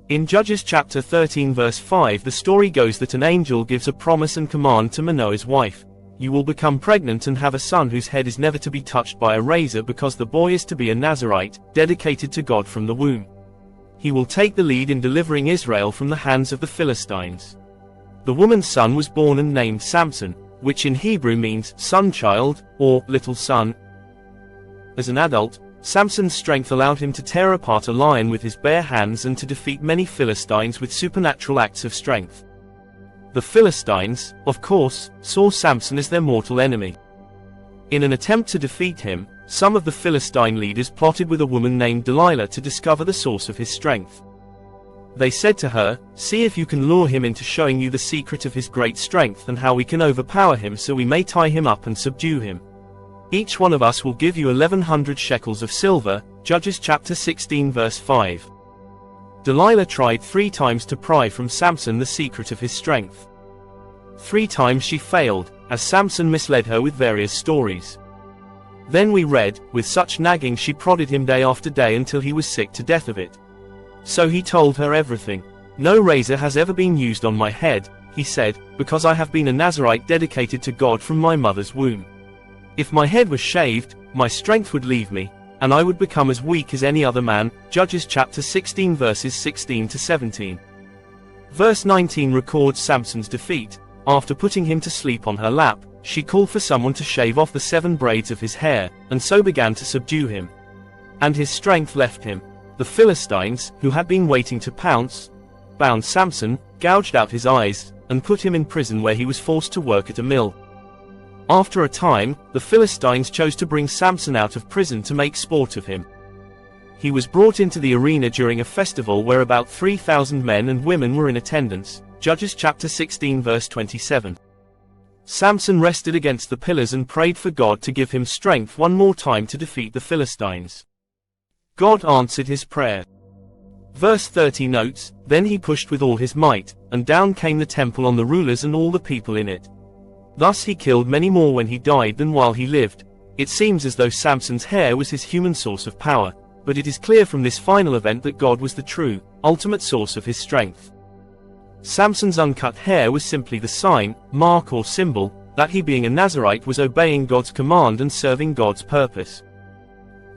In Judges chapter 13 verse 5, the story goes that an angel gives a promise and command to Manoah's wife. You will become pregnant and have a son whose head is never to be touched by a razor, because the boy is to be a Nazirite, dedicated to God from the womb. He will take the lead in delivering Israel from the hands of the Philistines. The woman's son was born and named Samson, which in Hebrew means son-child, or little son. As an adult, Samson's strength allowed him to tear apart a lion with his bare hands and to defeat many Philistines with supernatural acts of strength. The Philistines, of course, saw Samson as their mortal enemy. In an attempt to defeat him, some of the Philistine leaders plotted with a woman named Dalilah to discover the source of his strength. They said to her, "See if you can lure him into showing you the secret of his great strength and how we can overpower him, so we may tie him up and subdue him. Each one of us will give you 1,100 shekels of silver." Judges chapter 16 verse 5. Dalilah tried 3 times to pry from Samson the secret of his strength. 3 times she failed, as Samson misled her with various stories. Then we read, with such nagging she prodded him day after day until he was sick to death of it. So he told her everything. "No razor has ever been used on my head," he said, "because I have been a Nazirite dedicated to God from my mother's womb. If my head was shaved, my strength would leave me, and I would become as weak as any other man." Judges chapter 16 verses 16 to 17. Verse 19 records Samson's defeat. After putting him to sleep on her lap, she called for someone to shave off the 7 braids of his hair, and so began to subdue him. And his strength left him. The Philistines, who had been waiting to pounce, bound Samson, gouged out his eyes, and put him in prison, where he was forced to work at a mill. After a time, the Philistines chose to bring Samson out of prison to make sport of him. He was brought into the arena during a festival where about 3,000 men and women were in attendance. Judges chapter 16 verse 27. Samson rested against the pillars and prayed for God to give him strength one more time to defeat the Philistines. God answered his prayer. Verse 30 notes, "Then he pushed with all his might, and down came the temple on the rulers and all the people in it. Thus he killed many more when he died than while he lived." It seems as though Samson's hair was his human source of power, but it is clear from this final event that God was the true, ultimate source of his strength. Samson's uncut hair was simply the sign, mark or symbol, that he, being a Nazirite, was obeying God's command and serving God's purpose.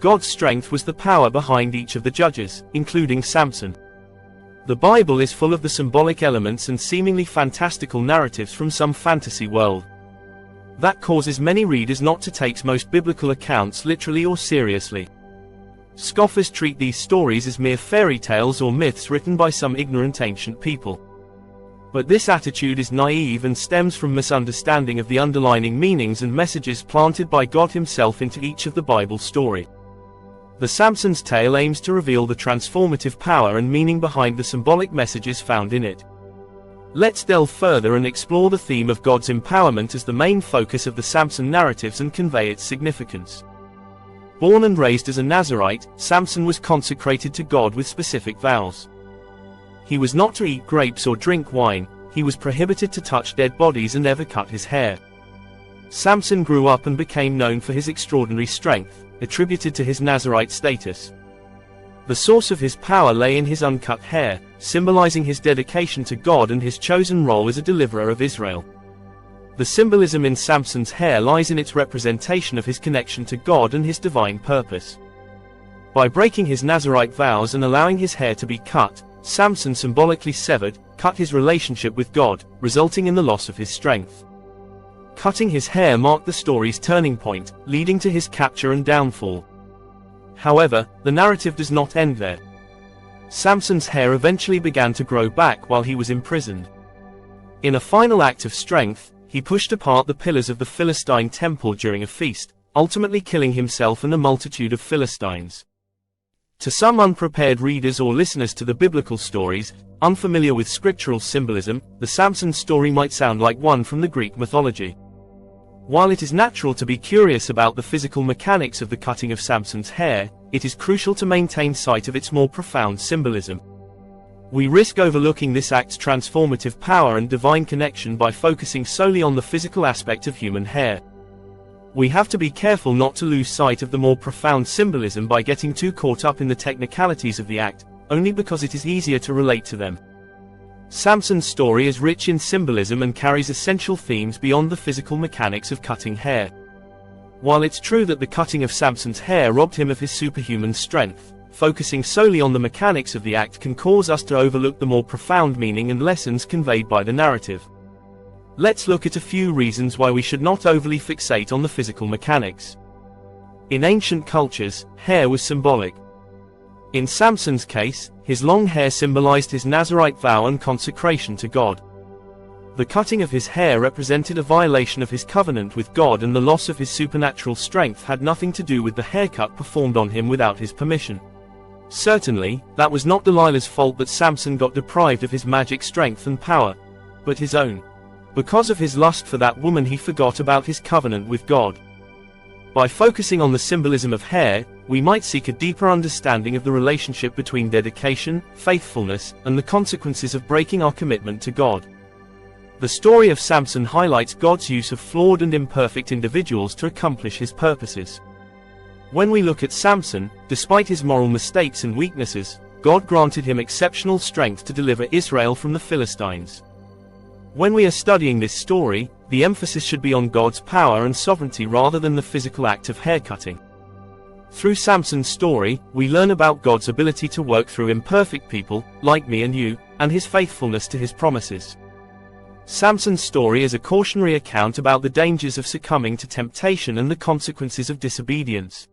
God's strength was the power behind each of the judges, including Samson. The Bible is full of the symbolic elements and seemingly fantastical narratives from some fantasy world. That causes many readers not to take most biblical accounts literally or seriously. Scoffers treat these stories as mere fairy tales or myths written by some ignorant ancient people. But this attitude is naive and stems from misunderstanding of the underlying meanings and messages planted by God Himself into each of the Bible story. The Samson's tale aims to reveal the transformative power and meaning behind the symbolic messages found in it. Let's delve further and explore the theme of God's empowerment as the main focus of the Samson narratives and convey its significance. Born and raised as a Nazirite, Samson was consecrated to God with specific vows. He was not to eat grapes or drink wine, he was prohibited to touch dead bodies and ever cut his hair. Samson grew up and became known for his extraordinary strength, attributed to his Nazirite status. The source of his power lay in his uncut hair, symbolizing his dedication to God and his chosen role as a deliverer of Israel. The symbolism in Samson's hair lies in its representation of his connection to God and his divine purpose. By breaking his Nazirite vows and allowing his hair to be cut, Samson symbolically cut his relationship with God, resulting in the loss of his strength. Cutting his hair marked the story's turning point, leading to his capture and downfall. However, the narrative does not end there. Samson's hair eventually began to grow back while he was imprisoned. In a final act of strength, he pushed apart the pillars of the Philistine temple during a feast, ultimately killing himself and a multitude of Philistines. To some unprepared readers or listeners to the biblical stories, unfamiliar with scriptural symbolism, the Samson story might sound like one from the Greek mythology. While it is natural to be curious about the physical mechanics of the cutting of Samson's hair, it is crucial to maintain sight of its more profound symbolism. We risk overlooking this act's transformative power and divine connection by focusing solely on the physical aspect of human hair. We have to be careful not to lose sight of the more profound symbolism by getting too caught up in the technicalities of the act, only because it is easier to relate to them. Samson's story is rich in symbolism and carries essential themes beyond the physical mechanics of cutting hair. While it's true that the cutting of Samson's hair robbed him of his superhuman strength, focusing solely on the mechanics of the act can cause us to overlook the more profound meaning and lessons conveyed by the narrative. Let's look at a few reasons why we should not overly fixate on the physical mechanics. In ancient cultures, hair was symbolic. In Samson's case, his long hair symbolized his Nazirite vow and consecration to God. The cutting of his hair represented a violation of his covenant with God, and the loss of his supernatural strength had nothing to do with the haircut performed on him without his permission. Certainly, that was not Delilah's fault that Samson got deprived of his magic strength and power, but his own. Because of his lust for that woman, he forgot about his covenant with God. By focusing on the symbolism of hair, we might seek a deeper understanding of the relationship between dedication, faithfulness, and the consequences of breaking our commitment to God. The story of Samson highlights God's use of flawed and imperfect individuals to accomplish his purposes. When we look at Samson, despite his moral mistakes and weaknesses, God granted him exceptional strength to deliver Israel from the Philistines. When we are studying this story, the emphasis should be on God's power and sovereignty rather than the physical act of haircutting. Through Samson's story, we learn about God's ability to work through imperfect people, like me and you, and his faithfulness to his promises. Samson's story is a cautionary account about the dangers of succumbing to temptation and the consequences of disobedience.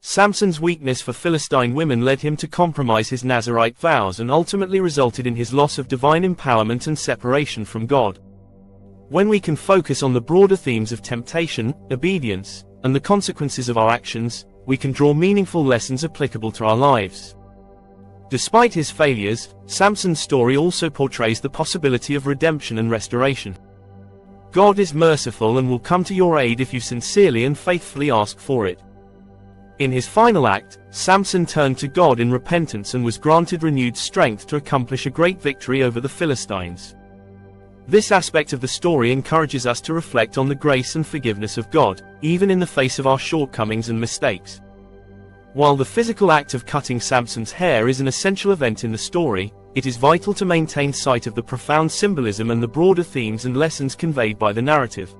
Samson's weakness for Philistine women led him to compromise his Nazirite vows and ultimately resulted in his loss of divine empowerment and separation from God. When we can focus on the broader themes of temptation, obedience, and the consequences of our actions, we can draw meaningful lessons applicable to our lives. Despite his failures, Samson's story also portrays the possibility of redemption and restoration. God is merciful and will come to your aid if you sincerely and faithfully ask for it. In his final act, Samson turned to God in repentance and was granted renewed strength to accomplish a great victory over the Philistines. This aspect of the story encourages us to reflect on the grace and forgiveness of God, even in the face of our shortcomings and mistakes. While the physical act of cutting Samson's hair is an essential event in the story, it is vital to maintain sight of the profound symbolism and the broader themes and lessons conveyed by the narrative.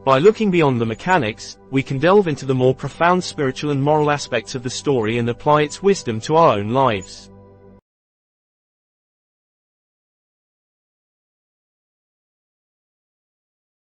By looking beyond the mechanics, we can delve into the more profound spiritual and moral aspects of the story and apply its wisdom to our own lives.